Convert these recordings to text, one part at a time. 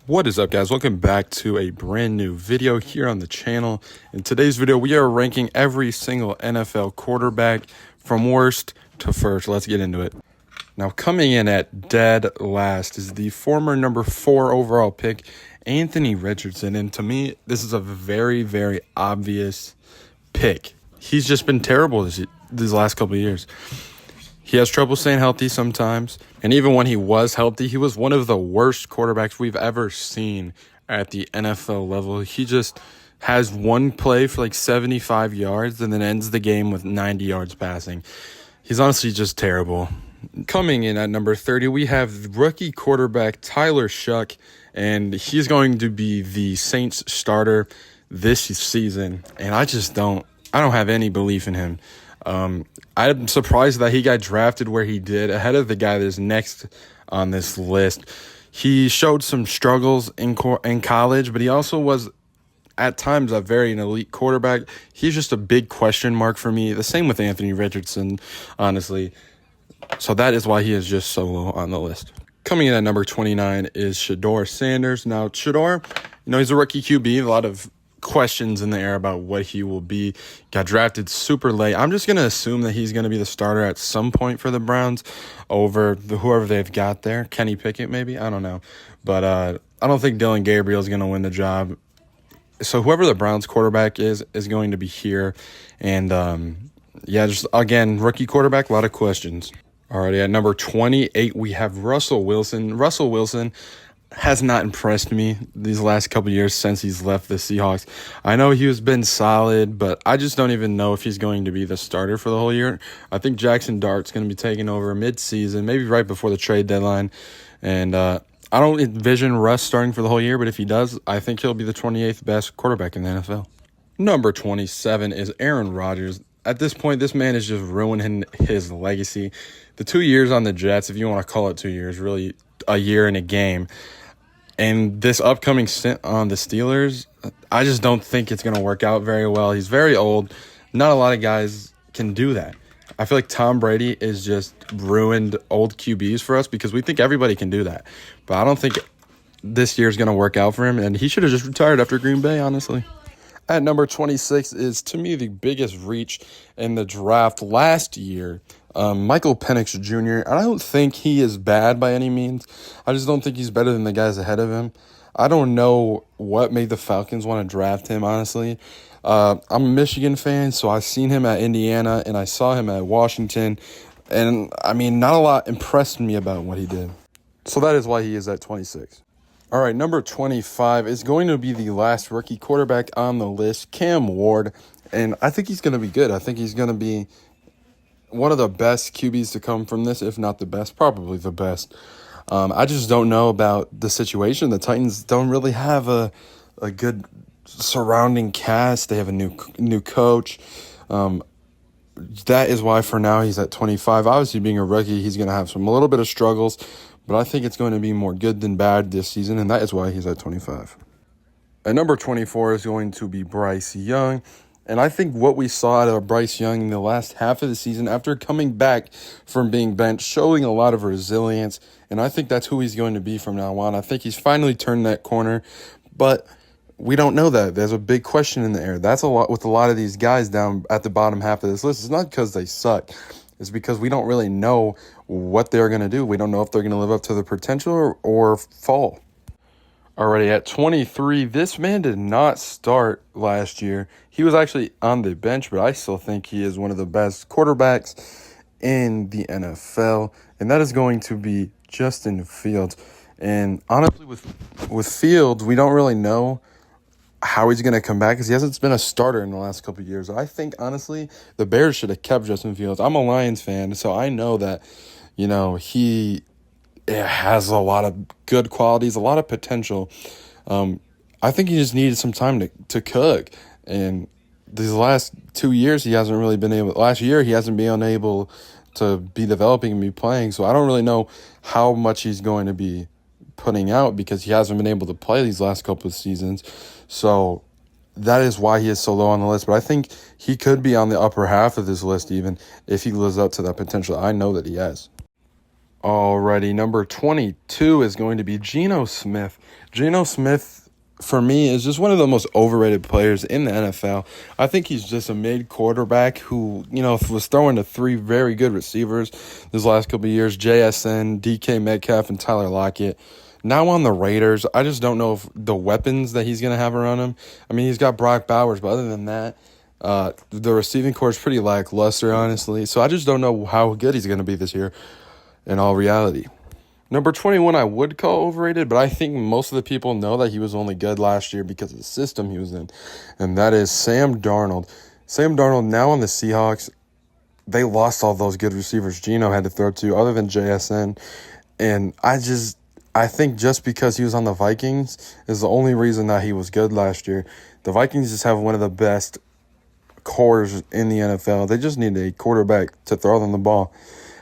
What is up, guys? Welcome back to a brand new video here on the channel. In today's video, we are ranking every single NFL quarterback from worst to first. Let's get into it. Now, coming in at dead last is the former number 4 overall pick, Anthony Richardson. And to me, this is a very, very obvious pick. He's just been terrible these last couple of years. He has trouble staying healthy sometimes. And even when he was healthy, he was one of the worst quarterbacks we've ever seen at the NFL level. He just has one play for like 75 yards and then ends the game with 90 yards passing. He's honestly just terrible. Coming in at number 30, we have rookie quarterback Tyler Shuck, and he's going to be the Saints starter this season. And I don't have any belief in him. I'm surprised that he got drafted where he did, ahead of the guy that's next on this list. He showed some struggles in college, but he also was, at times, an elite quarterback. He's just a big question mark for me. The same with Anthony Richardson, honestly. So that is why he is just so low on the list. Coming in at number 29 is Shedeur Sanders. Now, Shedeur, he's a rookie QB. A lot of questions in the air about what he will be. Got drafted super late. I'm just going to assume that he's going to be the starter at some point for the Browns over whoever they've got there. Kenny Pickett, maybe? I don't know. But I don't think Dylan Gabriel is going to win the job. So whoever the Browns quarterback is going to be here. And, just, again, rookie quarterback, a lot of questions. Alrighty, at number 28, we have Russell Wilson. Russell Wilson has not impressed me these last couple of years since he's left the Seahawks. I know he's been solid, but I just don't even know if he's going to be the starter for the whole year. I think Jackson Dart's going to be taking over mid-season, maybe right before the trade deadline. And I don't envision Russ starting for the whole year, but if he does, I think he'll be the 28th best quarterback in the NFL. Number 27 is Aaron Rodgers. At this point, this man is just ruining his legacy. The 2 years on the Jets, if you want to call it 2 years, really a year and a game. And this upcoming stint on the Steelers, I just don't think it's going to work out very well. He's very old. Not a lot of guys can do that. I feel like Tom Brady is just ruined old QBs for us because we think everybody can do that. But I don't think this year is going to work out for him, and he should have just retired after Green Bay, honestly. At number 26 is, to me, the biggest reach in the draft last year, Michael Penix Jr. I don't think he is bad by any means. I just don't think he's better than the guys ahead of him. I don't know what made the Falcons want to draft him, honestly. I'm a Michigan fan, so I've seen him at Indiana, and I saw him at Washington. And, not a lot impressed me about what he did. So that is why he is at 26. All right, number 25 is going to be the last rookie quarterback on the list, Cam Ward. And I think he's going to be good. I think he's going to be one of the best QBs to come from this, if not the best, probably the best. I just don't know about the situation. The Titans don't really have a good surrounding cast. They have a new coach. That is why for now he's at 25. Obviously, being a rookie, he's going to have a little bit of struggles. But I think it's going to be more good than bad this season, and that is why he's at 25. At number 24 is going to be Bryce Young. And I think what we saw out of Bryce Young in the last half of the season, after coming back from being benched, showing a lot of resilience. And I think that's who he's going to be from now on. I think he's finally turned that corner. But we don't know that. There's a big question in the air. That's a lot with a lot of these guys down at the bottom half of this list. It's not because they suck. It's because we don't really know what they're going to do. We don't know if they're going to live up to the potential or fall. Already at 23, this man did not start last year. He was actually on the bench, but I still think he is one of the best quarterbacks in the NFL, and that is going to be Justin Fields. And honestly, with Fields, we don't really know how he's going to come back because he hasn't been a starter in the last couple of years. I think, honestly, the Bears should have kept Justin Fields. I'm a Lions fan, so I know that, he has a lot of good qualities, a lot of potential. I think he just needed some time to cook. And these last 2 years, he hasn't really been able – last year, he hasn't been able to be developing and be playing. So I don't really know how much he's going to be putting out because he hasn't been able to play these last couple of seasons. So that is why he is so low on the list. But I think he could be on the upper half of this list even if he lives up to that potential. I know that he has. Alrighty, number 22 is going to be Geno Smith. Geno Smith, for me, is just one of the most overrated players in the NFL. I think he's just a mid quarterback who, was throwing to three very good receivers this last couple of years: JSN, DK Metcalf, and Tyler Lockett. Now on the Raiders, I just don't know if the weapons that he's going to have around him. I mean, he's got Brock Bowers, but other than that, the receiving core is pretty lackluster, honestly. So I just don't know how good he's going to be this year in all reality. Number 21, I would call overrated, but I think most of the people know that he was only good last year because of the system he was in, and that is Sam Darnold. Sam Darnold, now on the Seahawks, they lost all those good receivers Geno had to throw to, other than JSN, and I think just because he was on the Vikings is the only reason that he was good last year. The Vikings just have one of the best cores in the NFL. They just need a quarterback to throw them the ball.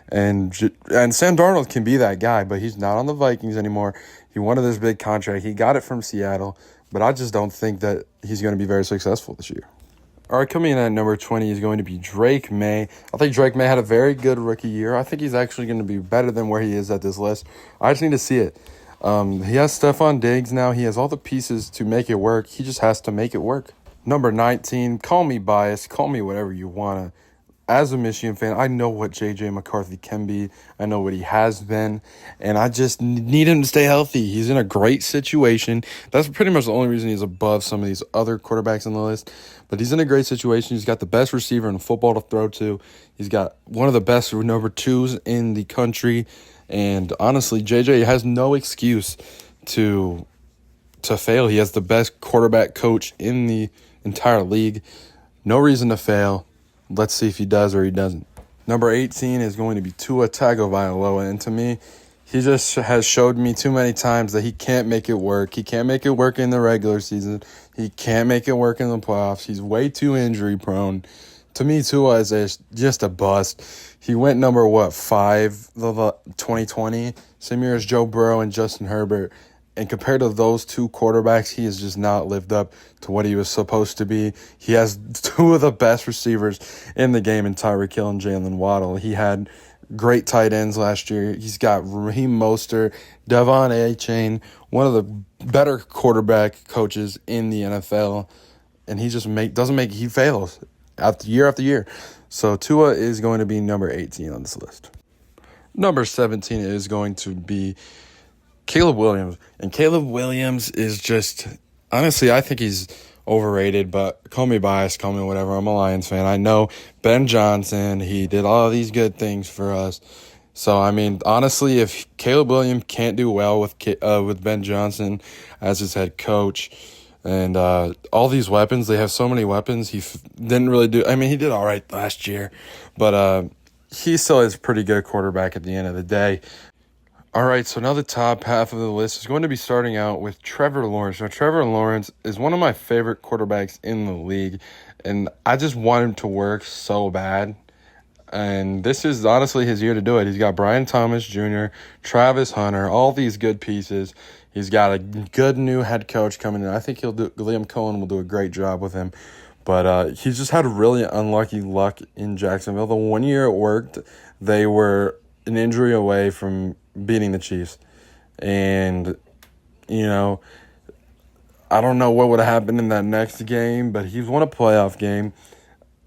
And Sam Darnold can be that guy, but he's not on the Vikings anymore. He wanted this big contract. He got it from Seattle, but I just don't think that he's going to be very successful this year. All right, coming in at number 20 is going to be Drake May. I think Drake May had a very good rookie year. I think he's actually going to be better than where he is at this list. I just need to see it. He has Stephon Diggs now. He has all the pieces to make it work. He just has to make it work. Number 19, call me biased, call me whatever you want to. As a Michigan fan, I know what J.J. McCarthy can be. I know what he has been, and I just need him to stay healthy. He's in a great situation. That's pretty much the only reason he's above some of these other quarterbacks on the list. But he's in a great situation. He's got the best receiver in football to throw to. He's got one of the best number twos in the country. And honestly, J.J. has no excuse to fail. He has the best quarterback coach in the entire league. No reason to fail. Let's see if he does or he doesn't. Number 18 is going to be Tua Tagovailoa, and to me, he just has showed me too many times that he can't make it work. He can't make it work in the regular season. He can't make it work in the playoffs. He's way too injury prone. To me, Tua is just a bust. He went number 5 the 2020, same year as Joe Burrow and Justin Herbert. And compared to those two quarterbacks, he has just not lived up to what he was supposed to be. He has two of the best receivers in the game in Tyreek Hill and Jalen Waddle. He had great tight ends last year. He's got Raheem Mostert, Devon A-Chain, one of the better quarterback coaches in the NFL. And he just he fails year after year. So Tua is going to be number 18 on this list. Number 17 is going to be Caleb Williams. And Caleb Williams is just, honestly, I think he's overrated, but call me biased, call me whatever. I'm a Lions fan. I know Ben Johnson, he did all of these good things for us. So, I mean, honestly, if Caleb Williams can't do well with Ben Johnson as his head coach and all these weapons, they have so many weapons, didn't really do, he did all right last year, but he still is a pretty good quarterback at the end of the day. All right, so now the top half of the list is going to be starting out with Trevor Lawrence. Now, Trevor Lawrence is one of my favorite quarterbacks in the league, and I just want him to work so bad. And this is honestly his year to do it. He's got Brian Thomas Jr., Travis Hunter, all these good pieces. He's got a good new head coach coming in. I think Liam Cohen will do a great job with him. But he's just had really unlucky luck in Jacksonville. The 1 year it worked, they were an injury away from beating the Chiefs. And, I don't know what would have happened in that next game, but he's won a playoff game,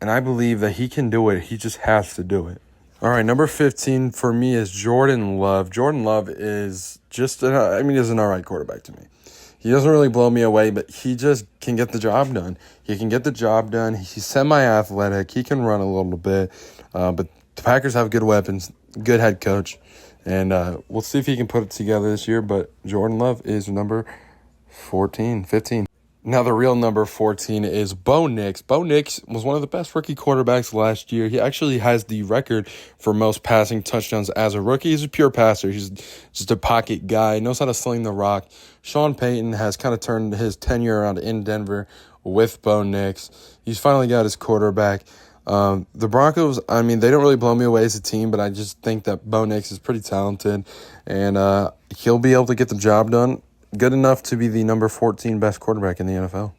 and I believe that he can do it. He just has to do it. All right, number 15 for me is Jordan Love. Jordan Love is he's an all right quarterback to me. He doesn't really blow me away, but he just can get the job done. He can get the job done. He's semi-athletic. He can run a little bit, but the Packers have good weapons, good head coach. And we'll see if he can put it together this year. But Jordan Love is number 15. Now the real number 14 is Bo Nix. Bo Nix was one of the best rookie quarterbacks last year. He actually has the record for most passing touchdowns as a rookie. He's a pure passer. He's just a pocket guy. He knows how to sling the rock. Sean Payton has kind of turned his tenure around in Denver with Bo Nix. He's finally got his quarterback. The Broncos, they don't really blow me away as a team, but I just think that Bo Nix is pretty talented, and he'll be able to get the job done good enough to be the number 14 best quarterback in the NFL.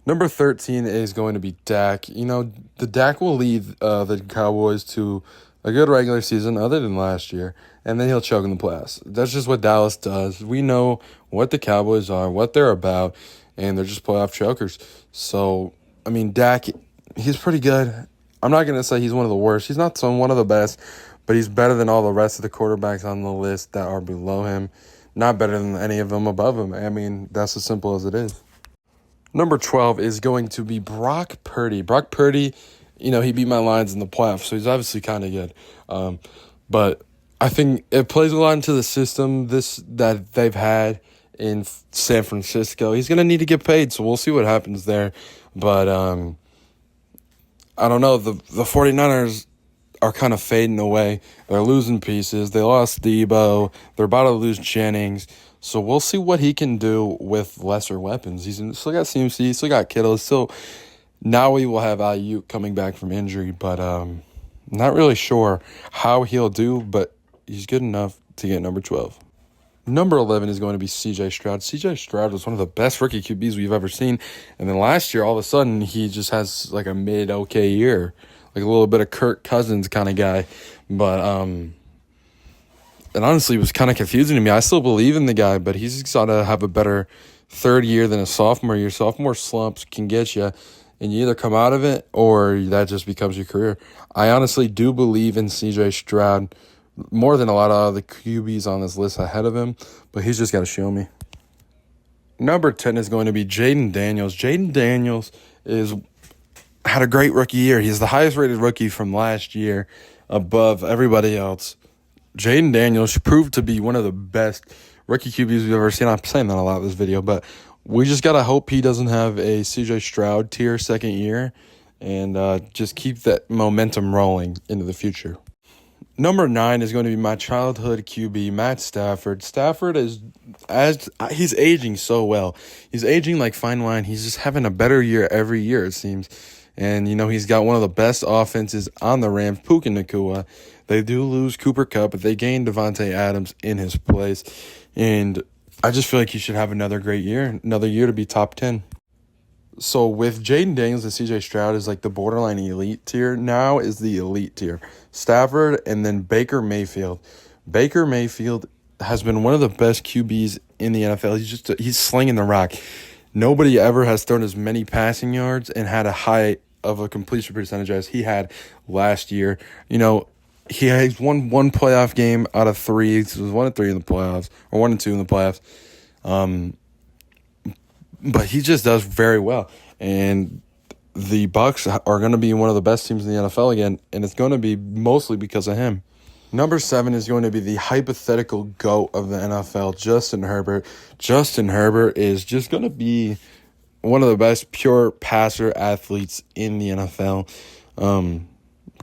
Number 13 is going to be Dak. The Dak will lead the Cowboys to a good regular season other than last year, and then he'll choke in the playoffs. That's just what Dallas does. We know what the Cowboys are, what they're about, and they're just playoff chokers. So, I mean, Dak, he's pretty good. I'm not going to say he's one of the worst. He's not one of the best, but he's better than all the rest of the quarterbacks on the list that are below him. Not better than any of them above him. I mean, that's as simple as it is. Number 12 is going to be Brock Purdy. Brock Purdy, he beat my Lions in the playoffs, so he's obviously kind of good. But I think it plays a lot into the system that they've had in San Francisco. He's going to need to get paid, so we'll see what happens there. But I don't know. The 49ers are kind of fading away. They're losing pieces. They lost Debo. They're about to lose Jennings. So we'll see what he can do with lesser weapons. He's still got CMC, still got Kittle. Now we will have Ayuk coming back from injury, but not really sure how he'll do, but he's good enough to get number 12. Number 11 is going to be C.J. Stroud. C.J. Stroud was one of the best rookie QBs we've ever seen. And then last year, all of a sudden, he just has like a mid-okay year. Like a little bit of Kirk Cousins kind of guy. But it honestly was kind of confusing to me. I still believe in the guy, but he's got to have a better third year than a sophomore year. Sophomore slumps can get you, and you either come out of it or that just becomes your career. I honestly do believe in C.J. Stroud more than a lot of the QBs on this list ahead of him, but he's just got to show me. Number 10 is going to be Jaden Daniels. Jaden Daniels had a great rookie year. He's the highest-rated rookie from last year above everybody else. Jaden Daniels proved to be one of the best rookie QBs we've ever seen. I'm saying that a lot in this video, but we just got to hope he doesn't have a C.J. Stroud tier second year and just keep that momentum rolling into the future. Number 9 is going to be my childhood QB, Matt Stafford. Stafford he's aging so well. He's aging like fine wine. He's just having a better year every year, it seems. And, he's got one of the best offenses on the Rams, Puka Nacua. They do lose Cooper Kupp, but they gained Devontae Adams in his place. And I just feel like he should have another great year, another year to be top 10. So with Jaden Daniels and C.J. Stroud is like the borderline elite tier. Now is the elite tier. Stafford and then Baker Mayfield. Baker Mayfield has been one of the best QBs in the NFL. He's slinging the rock. Nobody ever has thrown as many passing yards and had a high of a completion percentage as he had last year. He has won one playoff game out of 3. He was 1-3 in the playoffs, or 1-2 in the playoffs. But he just does very well. And the Bucs are going to be one of the best teams in the NFL again, and it's going to be mostly because of him. Number 7 is going to be the hypothetical GOAT of the NFL, Justin Herbert. Justin Herbert is just going to be one of the best pure passer athletes in the NFL.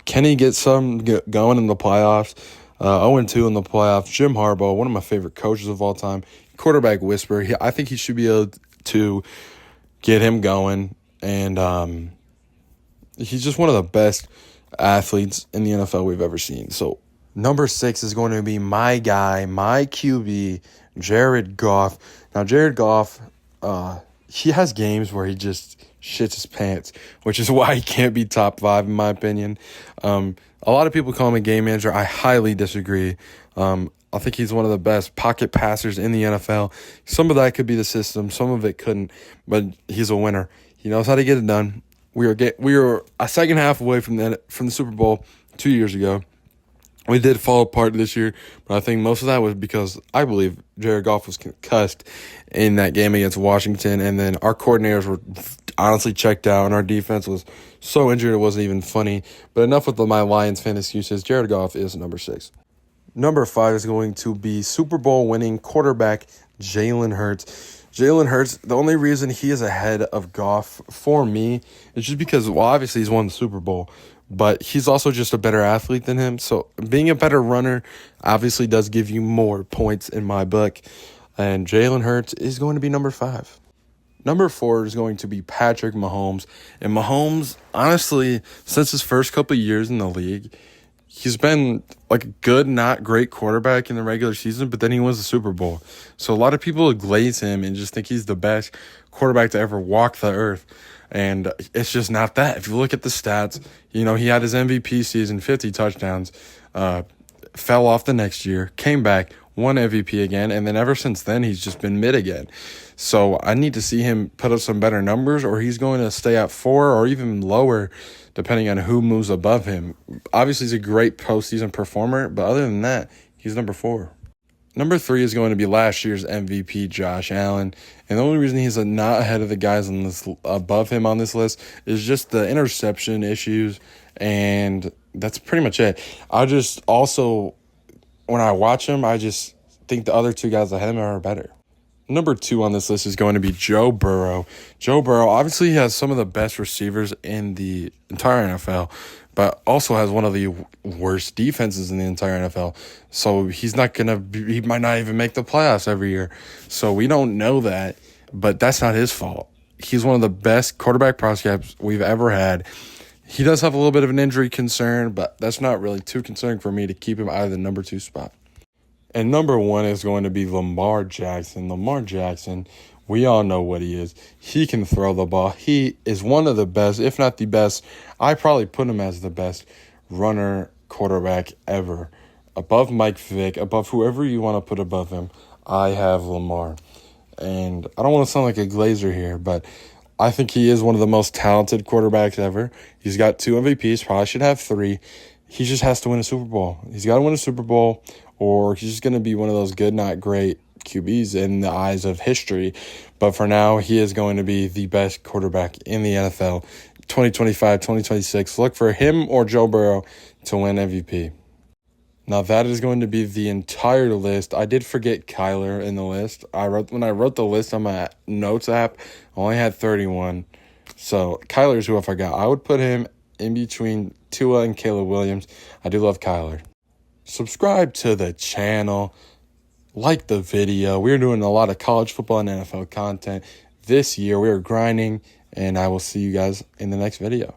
Can he get some going in the playoffs? 0-2 in the playoffs. Jim Harbaugh, one of my favorite coaches of all time. Quarterback whisperer. I think he should be able to get him going. And he's just one of the best athletes in the NFL we've ever seen. So number 6 is going to be my guy, my QB, Jared Goff. Now, Jared Goff, he has games where he just shits his pants, which is why he can't be top 5 in my opinion. A lot of people call him a game manager. I highly disagree. I think he's one of the best pocket passers in the NFL. Some of that could be the system. Some of it couldn't, but he's a winner. He knows how to get it done. We were a second half away from the Super Bowl 2 years ago. We did fall apart this year, but I think most of that was because I believe Jared Goff was concussed in that game against Washington, and then our coordinators were honestly checked out, and our defense was so injured it wasn't even funny. But enough with my Lions fan excuses. Jared Goff is number 6. Number 5 is going to be Super Bowl winning quarterback Jalen Hurts. Jalen Hurts, the only reason he is ahead of Goff for me is just because, well, obviously he's won the Super Bowl, but he's also just a better athlete than him. So being a better runner obviously does give you more points in my book. And Jalen Hurts is going to be number 5. Number 4 is going to be Patrick Mahomes. And Mahomes, honestly, since his first couple of years in the league, he's been like a good, not great quarterback in the regular season, but then he wins the Super Bowl. So a lot of people glaze him and just think he's the best quarterback to ever walk the earth. And it's just not that. If you look at the stats, he had his MVP season, 50 touchdowns, fell off the next year, came back, won MVP again, and then ever since then, he's just been mid again. So I need to see him put up some better numbers, or he's going to stay at 4 or even lower, depending on who moves above him. Obviously, he's a great postseason performer, but other than that, he's number 4. Number 3 is going to be last year's MVP, Josh Allen. And the only reason he's not ahead of the guys on this above him on this list is just the interception issues, and that's pretty much it. I just also, when I watch him, I just think the other 2 guys ahead of him are better. Number 2 on this list is going to be Joe Burrow. Joe Burrow, obviously, he has some of the best receivers in the entire NFL, but also has one of the worst defenses in the entire NFL. So he might not even make the playoffs every year. So we don't know that, but that's not his fault. He's one of the best quarterback prospects we've ever had. He does have a little bit of an injury concern, but that's not really too concerning for me to keep him out of the number 2 spot. And number 1 is going to be Lamar Jackson. Lamar Jackson, we all know what he is. He can throw the ball. He is one of the best, if not the best. I probably put him as the best runner quarterback ever. Above Mike Vick, above whoever you want to put above him, I have Lamar. And I don't want to sound like a glazer here, but I think he is one of the most talented quarterbacks ever. He's got 2 MVPs, probably should have 3. He just has to win a Super Bowl. He's got to win a Super Bowl, or he's just going to be one of those good, not great QBs in the eyes of history. But for now, he is going to be the best quarterback in the NFL. 2025, 2026, look for him or Joe Burrow to win MVP. Now, that is going to be the entire list. I did forget Kyler in the list. When I wrote the list on my notes app, I only had 31. So Kyler is who I forgot. I would put him in between Tua and Caleb Williams. I do love Kyler. Subscribe to the channel. Like the video. We're doing a lot of college football and NFL content this year. We are grinding, and I will see you guys in the next video.